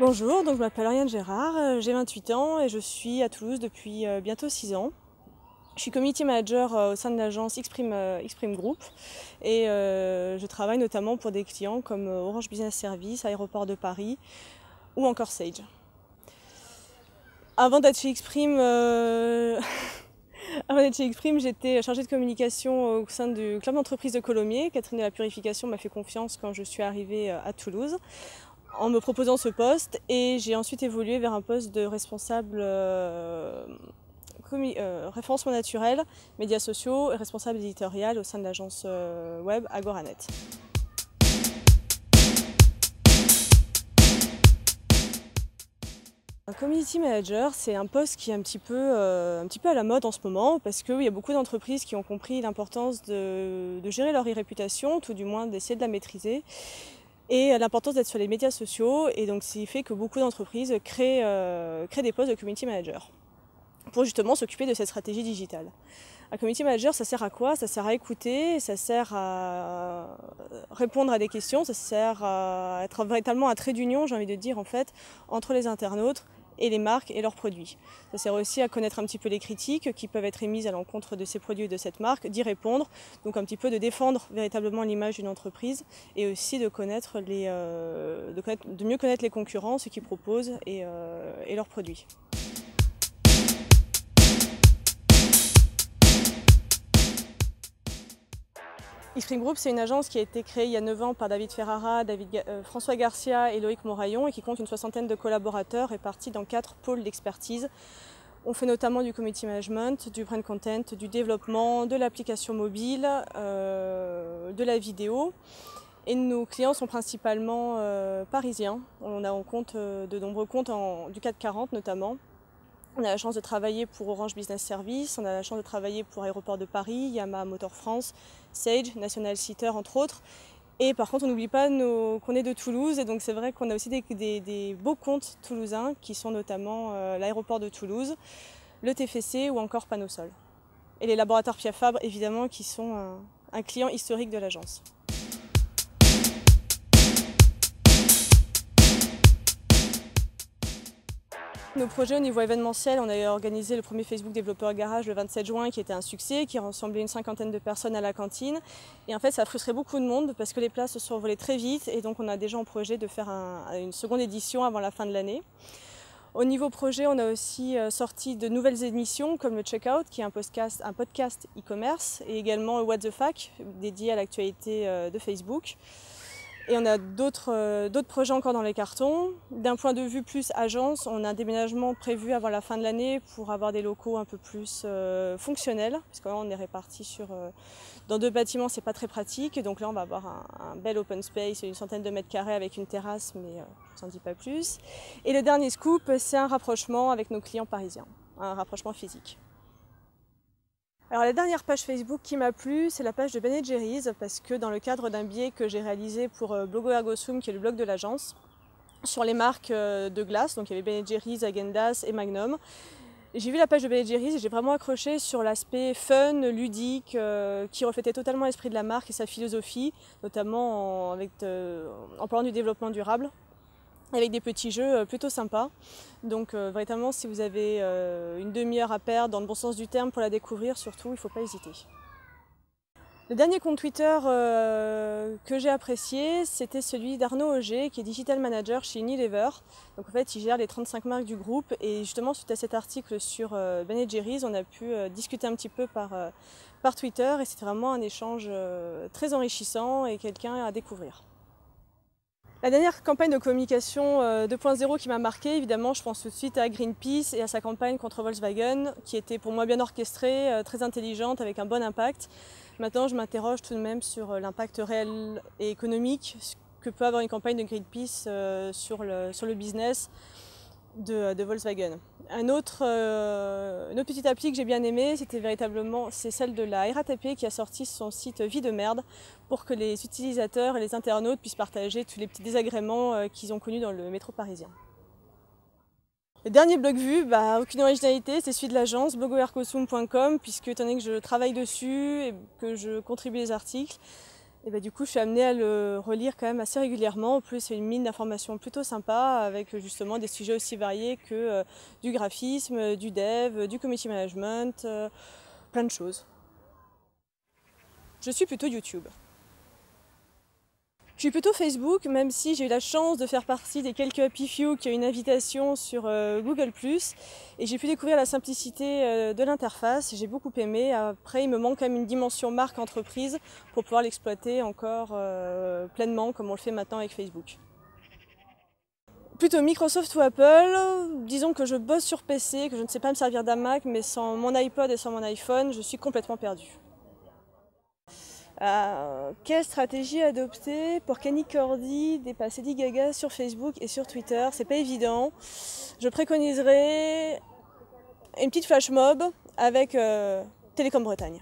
Bonjour, donc je m'appelle Ariane Gérard, j'ai 28 ans et je suis à Toulouse depuis bientôt 6 ans. Je suis community manager au sein de l'agence Xprime Group et je travaille notamment pour des clients comme Orange Business Services, Aéroport de Paris ou encore Sage. Avant d'être chez Xprime, j'étais chargée de communication au sein du club d'entreprise de Colomiers. Catherine de la Purification m'a fait confiance quand je suis arrivée à Toulouse en me proposant ce poste et j'ai ensuite évolué vers un poste de responsable référencement naturel, médias sociaux et responsable éditorial au sein de l'agence web Agoranet. Un community manager, c'est un poste qui est un petit peu à la mode en ce moment parce qu'il y a beaucoup d'entreprises qui ont compris l'importance de gérer leur réputation, tout du moins d'essayer de la maîtriser, et l'importance d'être sur les médias sociaux. Et donc, ce qui fait que beaucoup d'entreprises créent des postes de community manager pour justement s'occuper de cette stratégie digitale. Un community manager, ça sert à quoi? Ça sert à écouter, ça sert à répondre à des questions, ça sert à être véritablement un trait d'union, j'ai envie de dire en fait, entre les internautes et les marques et leurs produits. Ça sert aussi à connaître un petit peu les critiques qui peuvent être émises à l'encontre de ces produits et de cette marque, d'y répondre, donc un petit peu de défendre véritablement l'image d'une entreprise et aussi de mieux connaître les concurrents, ce qu'ils proposent et leurs produits. Xprime Group, c'est une agence qui a été créée il y a 9 ans par David Ferrara, François Garcia et Loïc Moraillon et qui compte une 60aine de collaborateurs répartis dans 4 pôles d'expertise. On fait notamment du community management, du brand content, du développement, de l'application mobile, de la vidéo. Et nos clients sont principalement parisiens. On compte de nombreux comptes du CAC 40 notamment. On a la chance de travailler pour Orange Business Services, on a la chance de travailler pour Aéroport de Paris, Yamaha Motor France, Sage, National Seater entre autres. Et par contre, on n'oublie pas qu'on est de Toulouse et donc c'est vrai qu'on a aussi des beaux comptes toulousains qui sont notamment l'aéroport de Toulouse, le TFC ou encore Panosol. Et les laboratoires Pierre Fabre évidemment qui sont un client historique de l'agence. Nos projets au niveau événementiel, on a organisé le premier Facebook Développeur Garage le 27 juin qui était un succès, qui rassemblait une 50aine de personnes à la cantine. Et en fait, ça a frustré beaucoup de monde parce que les places se sont envolées très vite et donc on a déjà en projet de faire une seconde édition avant la fin de l'année. Au niveau projet, on a aussi sorti de nouvelles émissions comme le Checkout qui est un podcast e-commerce et également What the Fac dédié à l'actualité de Facebook. Et on a d'autres projets encore dans les cartons. D'un point de vue plus agence, on a un déménagement prévu avant la fin de l'année pour avoir des locaux un peu plus fonctionnels. Parce que là, on est répartis dans 2 bâtiments, c'est pas très pratique. Donc là, on va avoir un bel open space, une 100aine de mètres carrés avec une terrasse, mais je ne vous en dis pas plus. Et le dernier scoop, c'est un rapprochement avec nos clients parisiens, un rapprochement physique. Alors la dernière page Facebook qui m'a plu, c'est la page de Ben & Jerry's parce que dans le cadre d'un billet que j'ai réalisé pour Blogo Ergo Sum, qui est le blog de l'agence, sur les marques de glace, donc il y avait Ben & Jerry's, Häagen-Dazs et Magnum. J'ai vu la page de Ben & Jerry's et j'ai vraiment accroché sur l'aspect fun, ludique, qui reflétait totalement l'esprit de la marque et sa philosophie, notamment en parlant du développement durable, avec des petits jeux plutôt sympas. Donc véritablement, si vous avez une demi-heure à perdre dans le bon sens du terme pour la découvrir, surtout, il ne faut pas hésiter. Le dernier compte Twitter que j'ai apprécié, c'était celui d'Arnaud Auger, qui est Digital Manager chez Unilever. Donc en fait, il gère les 35 marques du groupe. Et justement, suite à cet article sur Ben & Jerry's, on a pu discuter un petit peu par Twitter. Et c'était vraiment un échange très enrichissant et quelqu'un à découvrir. La dernière campagne de communication 2.0 qui m'a marquée, évidemment, je pense tout de suite à Greenpeace et à sa campagne contre Volkswagen, qui était pour moi bien orchestrée, très intelligente, avec un bon impact. Maintenant, je m'interroge tout de même sur l'impact réel et économique que peut avoir une campagne de Greenpeace sur le business de Volkswagen. Une autre petite appli que j'ai bien aimée, c'est celle de la RATP qui a sorti son site Vie de merde pour que les utilisateurs et les internautes puissent partager tous les petits désagréments qu'ils ont connus dans le métro parisien. Le dernier blog vu, aucune originalité, c'est celui de l'agence blogoercosum.com puisque étant donné que je travaille dessus et que je contribue les articles, Et bah, du coup, je suis amenée à le relire quand même assez régulièrement. En plus, c'est une mine d'informations plutôt sympa avec justement des sujets aussi variés que du graphisme, du dev, du community management, plein de choses. Je suis plutôt YouTube. Je suis plutôt Facebook, même si j'ai eu la chance de faire partie des quelques happy few qui ont une invitation sur Google+. Et j'ai pu découvrir la simplicité de l'interface, j'ai beaucoup aimé. Après, il me manque quand même une dimension marque entreprise pour pouvoir l'exploiter encore pleinement comme on le fait maintenant avec Facebook. Plutôt Microsoft ou Apple, disons que je bosse sur PC, que je ne sais pas me servir d'un Mac, mais sans mon iPod et sans mon iPhone, je suis complètement perdue. Quelle stratégie adopter pour qu'Annie Cordy dépasse Lady Gaga sur Facebook et sur Twitter? C'est pas évident. Je préconiserais une petite flash mob avec Télécom Bretagne.